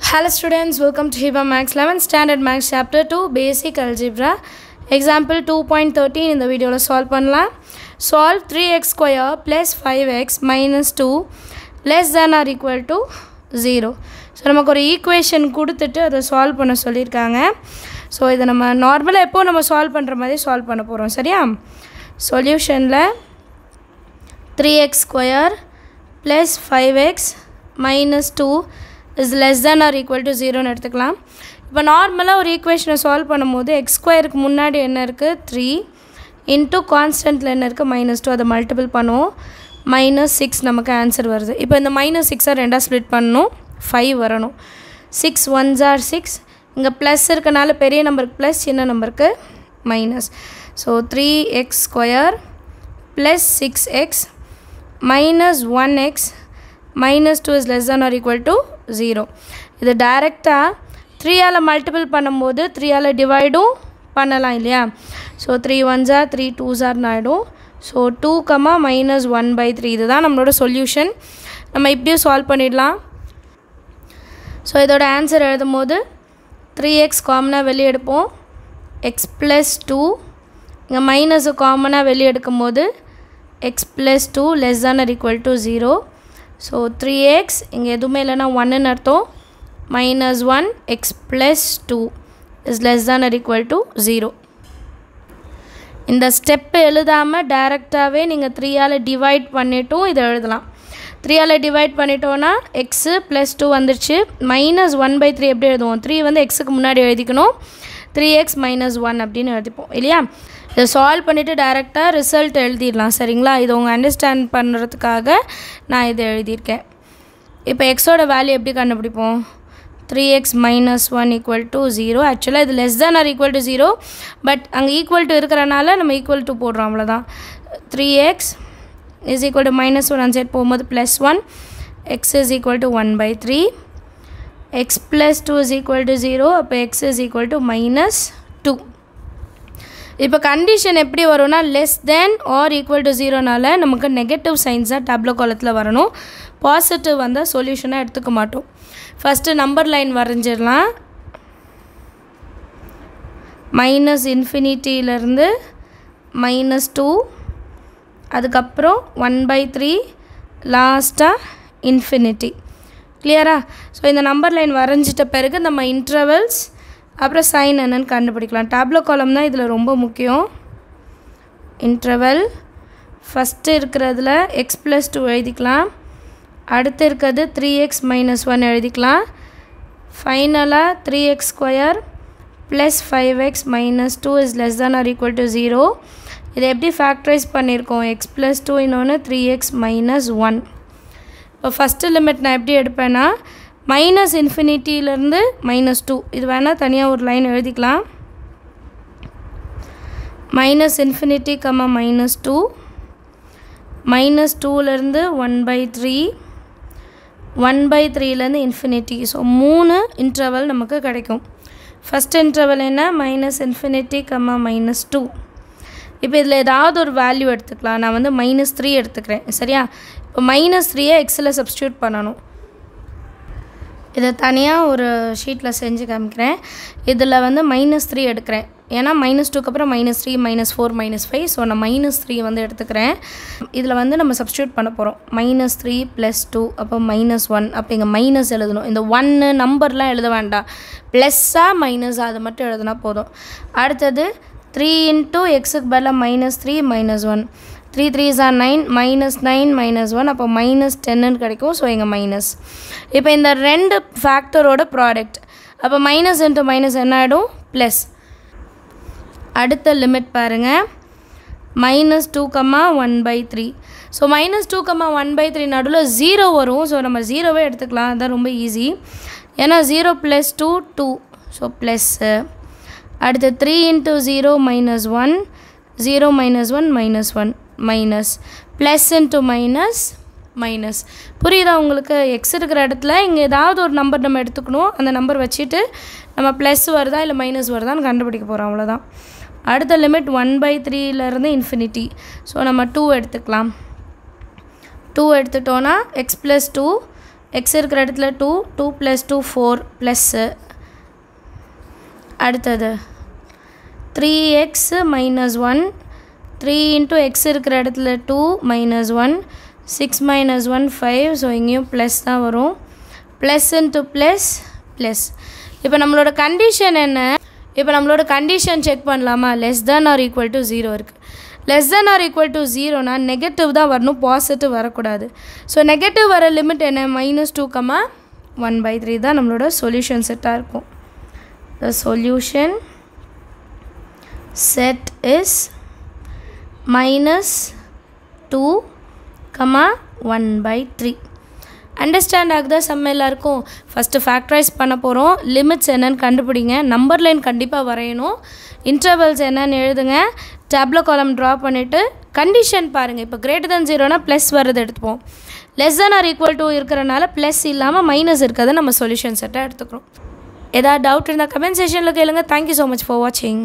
Hello students, welcome to Hiba Max 11th Standard Max Chapter 2 Basic Algebra. Example 2.13 in the video solve பண்ணலாம். Solve 3x square plus 5x minus 2 less than or equal to 0. So நமக்கு ஒரு equation கொடுத்துட்டு அதை solve பண்ண சொல்லியிருக்காங்க. So இதை நம்ம நார்மலாக எப்போ நம்ம solve பண்ணுற மாதிரி solve பண்ண போகிறோம் சரியா? Solutionல 3x square plus 5x minus 2 is less than or equal to 0 னு எடுத்துக்கலாம். இப்போ நார்மலாக ஒரு ஈக்குவேஷனை சால்வ் பண்ணும்போது எக்ஸ் ஸ்கொயருக்கு முன்னாடி என்ன இருக்குது 3 இன்ட்டு கான்ஸ்டன்ட்டில் என்ன இருக்குது -2 அதை மல்டிபிள் பண்ணுவோம் -6 நமக்கு ஆன்சர் வருது. இப்போ இந்த -6 ரெண்டாக ஸ்ப்ளிட் பண்ணணும் 5 வரணும். 6 1s are 6 இங்கே ப்ளஸ் இருக்கனால பெரிய நம்பருக்கு ப்ளஸ் சின்ன நம்பருக்கு minus. So 3x square plus 6x minus 1x minus 2 is less than or equal to 0. இது டைரெக்டாக 3ஆல் மல்டிபிள் பண்ணும்போது 3ஆல் டிவைடும் பண்ணலாம் இல்லையா? So 3 1s are 3 2s are ஆகிடும். ஸோ 2, -1/3 இதுதான் நம்மளோட சொல்யூஷன். நம்ம இப்படியும் சால்வ் பண்ணிடலாம். ஸோ இதோட ஆன்சர் எழுதும் போது 3x காமனாக வெளியே எடுப்போம், x + 2 இங்கே மைனஸு காமனாக வெளியே எடுக்கும் போது x + 2 less than or equal to 0. So 3x இங்கே எதுவுமே இல்லைனா 1ன்னு அர்த்தம் -1 x + 2 is less than or equal to 0. இந்த ஸ்டெப்பு எழுதாமல் டைரெக்டாகவே நீங்கள் 3ஆல் டிவைட் பண்ணிட்டும் இதை எழுதலாம். 3ஆல் டிவைட் பண்ணிட்டோன்னா x + 2 வந்துடுச்சு. -1/3 எப்படி எழுதுவோம்? 3 வந்து எக்ஸுக்கு முன்னாடி எழுதிக்கணும், 3x - 1 அப்படின்னு எழுதிப்போம் இல்லையா? இதை சால்வ் பண்ணிவிட்டு டைரெக்டாக ரிசல்ட் எழுதிடலாம் சரிங்களா? இதை உங்கள் அண்டர்ஸ்டாண்ட் பண்ணுறதுக்காக நான் இதை எழுதியிருக்கேன். இப்போ எக்ஸோட வேல்யூ எப்படி கண்டுபிடிப்போம்? 3x - 1 equal to 0. ஆக்சுவலாக இது less than or equal to 0, but அங்கே ஈக்குவல் டு இருக்கிறனால நம்ம ஈக்குவல் டு போடுறோம் அவ்வளோதான். 3x is equal to -1 அந்த சைட் போகும்போது +1, x is equal to 1/3, x + 2 is equal to 0, அப்போ x is equal to -2. இப்போ கண்டிஷன் எப்படி வரும்னா less than or equal to 0னால நமக்கு நெகட்டிவ் சைன்ஸாக டேப்லோ காலத்தில் வரணும். பாசிட்டிவ் வந்தால் சொல்யூஷனாக எடுத்துக்க மாட்டோம். First number line வரைஞ்சிடலாம். -∞ -2 அதுக்கப்புறம் 1/3 லாஸ்ட்டாக இன்ஃபினிட்டி. கிளியரா? ஸோ இந்த நம்பர் லைன் வரைஞ்சிட்ட பிறகு நம்ம இன்டர்வல்ஸ் அப்புறம் சைன் என்னன்னு கண்டுபிடிக்கலாம். டேப்லோ காலம் தான் இதில் ரொம்ப முக்கியம். இன்டர்வல் ஃபஸ்ட்டு இருக்கிறதுல x + 2 எழுதிக்கலாம், அடுத்து இருக்கிறது 3x - 1 எழுதிக்கலாம், ஃபைனலாக 3x square plus 5x - 2 is less than or equal to 0. இதை எப்படி ஃபேக்டரைஸ் பண்ணியிருக்கோம்? x + 2 இன்னொன்று 3x - 1. இப்போ ஃபஸ்ட்டு லிமிட் நான் எப்படி எடுப்பேன்னா -∞ -2 இது வேணால் தனியாக ஒரு லைன் எழுதிக்கலாம். -∞, -2 -2லேருந்து 1/3, 1/3லேருந்து இன்ஃபினிட்டி. ஸோ 3 இன்டர்வல் நமக்கு கிடைக்கும். ஃபஸ்ட் இன்டர்வல் என்ன? -∞, -2. இப்போ இதில் ஏதாவது ஒரு வேல்யூ எடுத்துக்கலாம். நான் வந்து -3 எடுத்துக்கிறேன் சரியா? இப்போ -3 எக்ஸில் சப்ஸ்டியூட் பண்ணணும். இதை தனியாக ஒரு ஷீட்டில் செஞ்சு காமிக்கிறேன். இதில் வந்து -3 எடுக்கிறேன், ஏன்னா -2க்கு அப்புறம் -3 -4 -5. ஸோ நான் -3 வந்து எடுத்துக்கிறேன். இதில் வந்து நம்ம சப்ஸ்டியூட் பண்ண போகிறோம். -3 + 2 அப்போ -1. அப்போ இங்கே மைனஸ் எழுதணும். இந்த 1 நம்பர்லாம் எழுத வேண்டாம், ப்ளஸ்ஸாக மைனஸாக அது மட்டும் எழுதுனா போதும். அடுத்தது 3 × எக்ஸுக்கு பதிலாக -3 -1, 3 3s are 9, -9 -1 அப்போ -10ன்னு கிடைக்கும். ஸோ இங்கே மைனஸ். இப்போ இந்த ரெண்டு ஃபேக்டரோட ப்ராடக்ட், அப்போ மைனஸ் இன்ட்டு மைனஸ் என்ன ஆகிடும்? ப்ளஸ். அடுத்த லிமிட் பாருங்கள், -2, 1/3. ஸோ -2, 1/3 நடுவில் 0 வரும். ஸோ நம்ம 0வே எடுத்துக்கலாம், அதுதான் ரொம்ப ஈஸி. ஏன்னா 0 + 2 2, ஸோ ப்ளஸ்ஸு. அடுத்து 3 × 0 -1, 0 - 1 -1 minus, plus into minus minus. புரியுதா உங்களுக்கு? எக்ஸ் இருக்கிற இடத்துல இங்கே ஏதாவது ஒரு நம்பர் நம்ம எடுத்துக்கணும். அந்த நம்பர் வச்சுட்டு நம்ம ப்ளஸ் வருதா இல்லை மைனஸ் வருதான்னு கண்டுபிடிக்க போகிறோம், அவ்வளோதான். அடுத்த லிமிட் 1/3லேருந்து இன்ஃபினிட்டி. ஸோ நம்ம 2 எடுத்துக்கலாம். 2 எடுத்துட்டோன்னா x + 2 x இருக்கிற இடத்துல 2 2 + 2 4 ப்ளஸ்ஸு அடுத்தது 3x - 1 3 × x இருக்கிற இடத்துல 2 - 1 6 - 1 5 ஸோ இங்கேயும் ப்ளஸ் தான் வரும் ப்ளஸ் இன்ட்டு ப்ளஸ் ப்ளஸ் இப்போ நம்மளோட கண்டிஷன் என்ன இப்போ நம்மளோட கண்டிஷன் செக் பண்ணலாமா less than or equal to 0 இருக்குது less than or equal to 0னா நெகட்டிவ் தான் வரணும் பாசிட்டிவ் வரக்கூடாது ஸோ நெகட்டிவ் வர லிமிட் என்ன -2, 1/3 தான் நம்மளோட சொல்யூஷன் செட்டாக இருக்கும் the solution set is -2, 1/3 understand ஆகுதா சம் எல்லாருக்கும் ஃபஸ்ட்டு ஃபேக்டரைஸ் பண்ண போகிறோம் லிமிட்ஸ் என்னன்னு கண்டுபிடிங்க நம்பர் லைன் கண்டிப்பாக வரையணும் இன்டர்வல்ஸ் என்னன்னு எழுதுங்க டேப்லோ காலம் ட்ரா பண்ணிவிட்டு கண்டிஷன் பாருங்கள் இப்போ >0னா ப்ளஸ் வர்றது எடுத்துப்போம் less than or equal to இருக்கிறனால ப்ளஸ் இல்லாமல் மைனஸ் இருக்கிறத நம்ம சொல்யூஷன் செட்டாக எடுத்துக்கிறோம் ஏதாவது டவுட் இருந்தால் கமெண்ட் செக்ஷனில் கேளுங்க தேங்க்யூ ஸோ மச் ஃபார் வாட்சிங்